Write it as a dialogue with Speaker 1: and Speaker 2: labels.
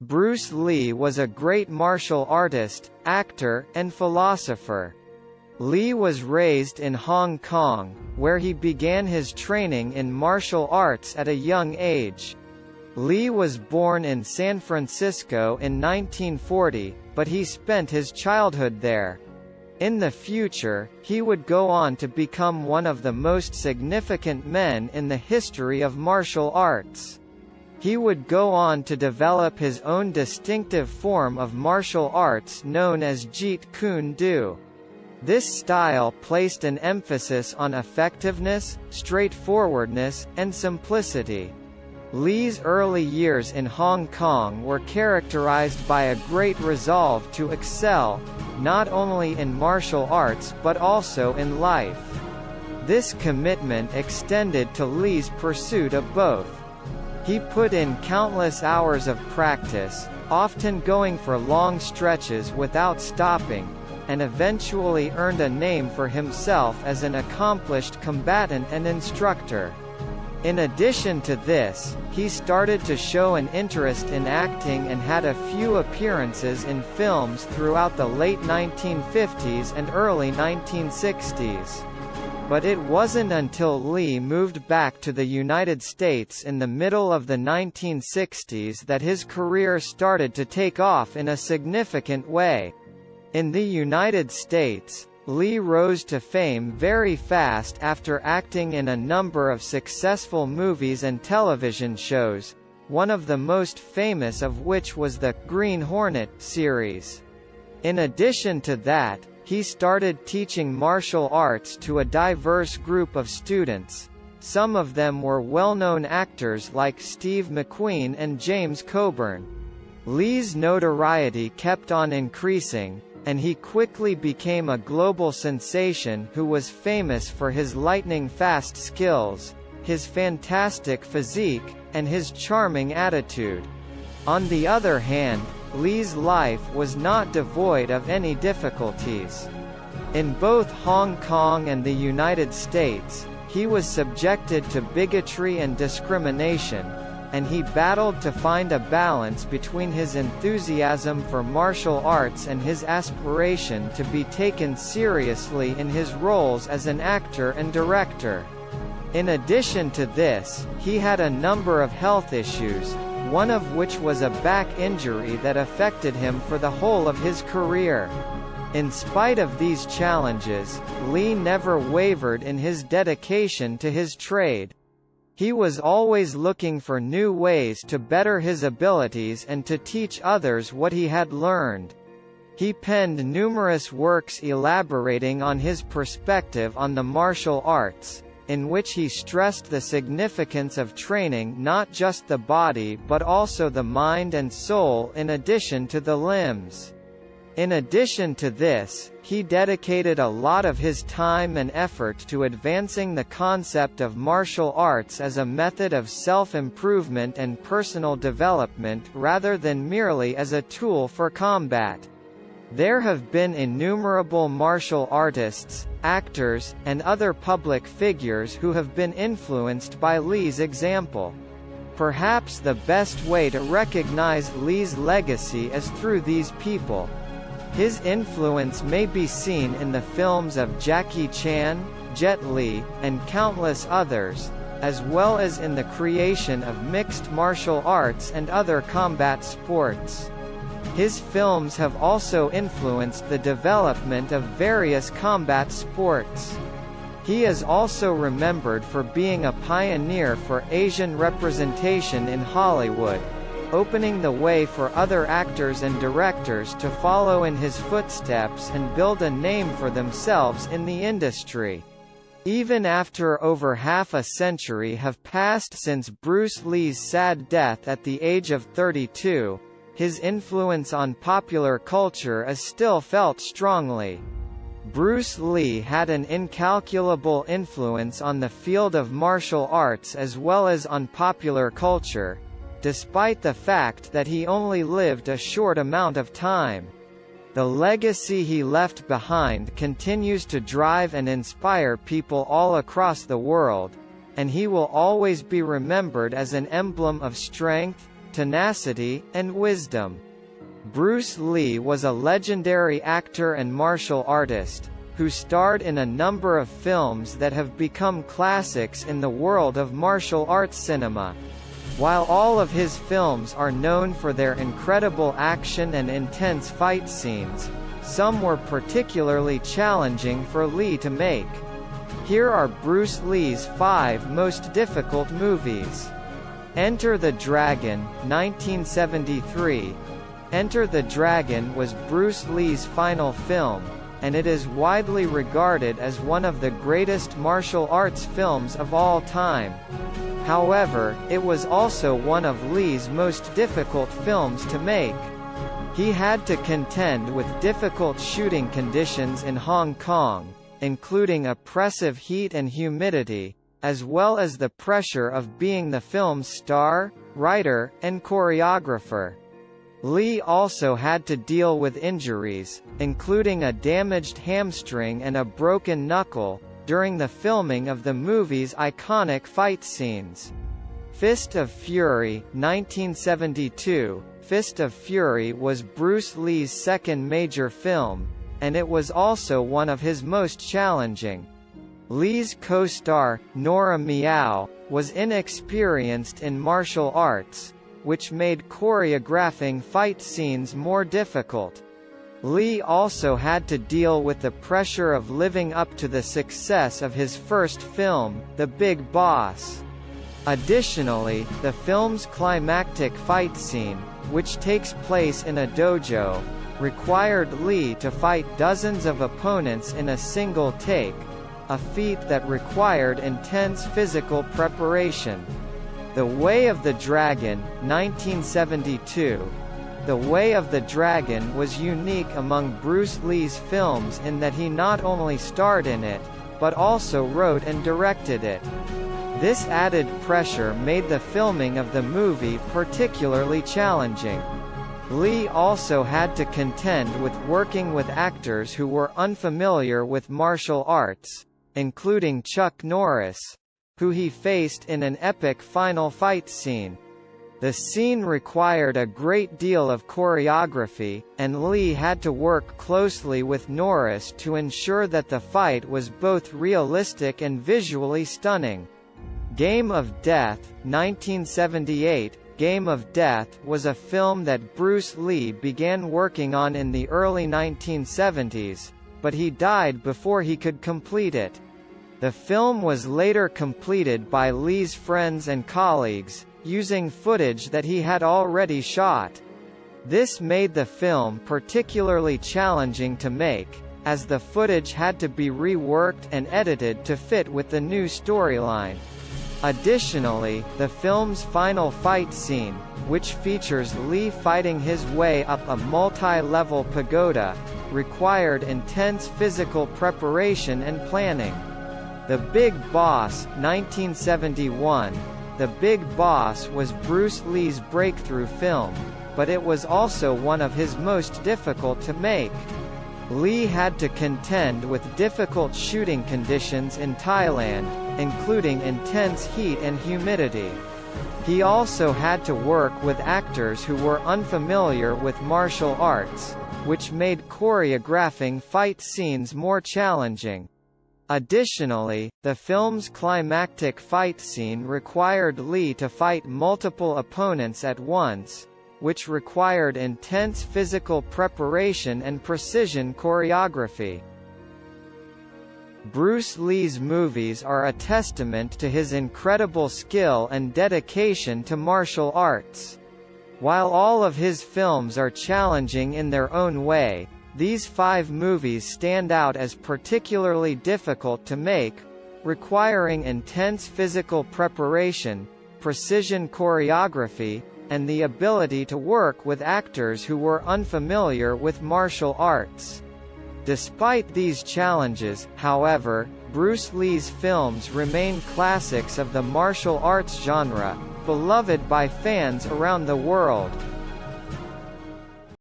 Speaker 1: Bruce Lee was a great martial artist, actor, and philosopher. Lee was raised in Hong Kong, where he began his training in martial arts at a young age. Lee was born in San Francisco in 1940, but he spent his childhood there. In the future, he would go on to become one of the most significant men in the history of martial arts. He would go on to develop his own distinctive form of martial arts known as Jeet Kune Do. This style placed an emphasis on effectiveness, straightforwardness, and simplicity. Lee's early years in Hong Kong were characterized by a great resolve to excel, not only in martial arts but also in life. This commitment extended to Lee's pursuit of both. He put in countless hours of practice, often going for long stretches without stopping, and eventually earned a name for himself as an accomplished combatant and instructor. In addition to this, he started to show an interest in acting and had a few appearances in films throughout the late 1950s and early 1960s. But it wasn't until Lee moved back to the United States in the middle of the 1960s that his career started to take off in a significant way. In the United States, Lee rose to fame very fast after acting in a number of successful movies and television shows, one of the most famous of which was the Green Hornet series. In addition to that, he started teaching martial arts to a diverse group of students. Some of them were well-known actors like Steve McQueen and James Coburn. Lee's notoriety kept on increasing, and he quickly became a global sensation who was famous for his lightning-fast skills, his fantastic physique, and his charming attitude. On the other hand, Lee's life was not devoid of any difficulties. In both Hong Kong and the United States, he was subjected to bigotry and discrimination, and he battled to find a balance between his enthusiasm for martial arts and his aspiration to be taken seriously in his roles as an actor and director. In addition to this, he had a number of health issues, one of which was a back injury that affected him for the whole of his career. In spite of these challenges, Lee never wavered in his dedication to his trade. He was always looking for new ways to better his abilities and to teach others what he had learned. He penned numerous works elaborating on his perspective on the martial arts, in which he stressed the significance of training not just the body but also the mind and soul in addition to the limbs. In addition to this, he dedicated a lot of his time and effort to advancing the concept of martial arts as a method of self-improvement and personal development rather than merely as a tool for combat. There have been innumerable martial artists, actors, and other public figures who have been influenced by Lee's example. Perhaps the best way to recognize Lee's legacy is through these people. His influence may be seen in the films of Jackie Chan, Jet Li, and countless others, as well as in the creation of mixed martial arts and other combat sports. His films have also influenced the development of various combat sports. He is also remembered for being a pioneer for Asian representation in Hollywood, opening the way for other actors and directors to follow in his footsteps and build a name for themselves in the industry. Even after over half a century have passed since Bruce Lee's sad death at the age of 32, his influence on popular culture is still felt strongly. Bruce Lee had an incalculable influence on the field of martial arts as well as on popular culture, despite the fact that he only lived a short amount of time. The legacy he left behind continues to drive and inspire people all across the world, and he will always be remembered as an emblem of strength, tenacity, and wisdom. Bruce Lee was a legendary actor and martial artist, who starred in a number of films that have become classics in the world of martial arts cinema. While all of his films are known for their incredible action and intense fight scenes, some were particularly challenging for Lee to make. Here are Bruce Lee's 5 most difficult movies. Enter the Dragon, 1973. Enter the Dragon was Bruce Lee's final film, and it is widely regarded as one of the greatest martial arts films of all time. However, it was also one of Lee's most difficult films to make. He had to contend with difficult shooting conditions in Hong Kong, including oppressive heat and humidity, as well as the pressure of being the film's star, writer, and choreographer. Lee also had to deal with injuries, including a damaged hamstring and a broken knuckle, during the filming of the movie's iconic fight scenes. Fist of Fury, 1972. Fist of Fury was Bruce Lee's second major film, and it was also one of his most challenging. Lee's co-star, Nora Miao, was inexperienced in martial arts, which made choreographing fight scenes more difficult. Lee also had to deal with the pressure of living up to the success of his first film, The Big Boss. Additionally, the film's climactic fight scene, which takes place in a dojo, required Lee to fight dozens of opponents in a single take, a feat that required intense physical preparation. The Way of the Dragon, 1972. The Way of the Dragon was unique among Bruce Lee's films in that he not only starred in it, but also wrote and directed it. This added pressure made the filming of the movie particularly challenging. Lee also had to contend with working with actors who were unfamiliar with martial arts, including Chuck Norris, who he faced in an epic final fight scene. The scene required a great deal of choreography, and Lee had to work closely with Norris to ensure that the fight was both realistic and visually stunning. Game of Death, 1978. Game of Death was a film that Bruce Lee began working on in the early 1970s, but he died before he could complete it. The film was later completed by Lee's friends and colleagues, using footage that he had already shot. This made the film particularly challenging to make, as the footage had to be reworked and edited to fit with the new storyline. Additionally, the film's final fight scene, which features Lee fighting his way up a multi-level pagoda, required intense physical preparation and planning. The Big Boss, 1971. The Big Boss was Bruce Lee's breakthrough film, but it was also one of his most difficult to make. Lee had to contend with difficult shooting conditions in Thailand, including intense heat and humidity. He also had to work with actors who were unfamiliar with martial arts, which made choreographing fight scenes more challenging. Additionally, the film's climactic fight scene required Lee to fight multiple opponents at once, which required intense physical preparation and precision choreography. Bruce Lee's movies are a testament to his incredible skill and dedication to martial arts. While all of his films are challenging in their own way, these 5 movies stand out as particularly difficult to make, requiring intense physical preparation, precision choreography, and the ability to work with actors who were unfamiliar with martial arts. Despite these challenges, however, Bruce Lee's films remain classics of the martial arts genre, beloved by fans around the world.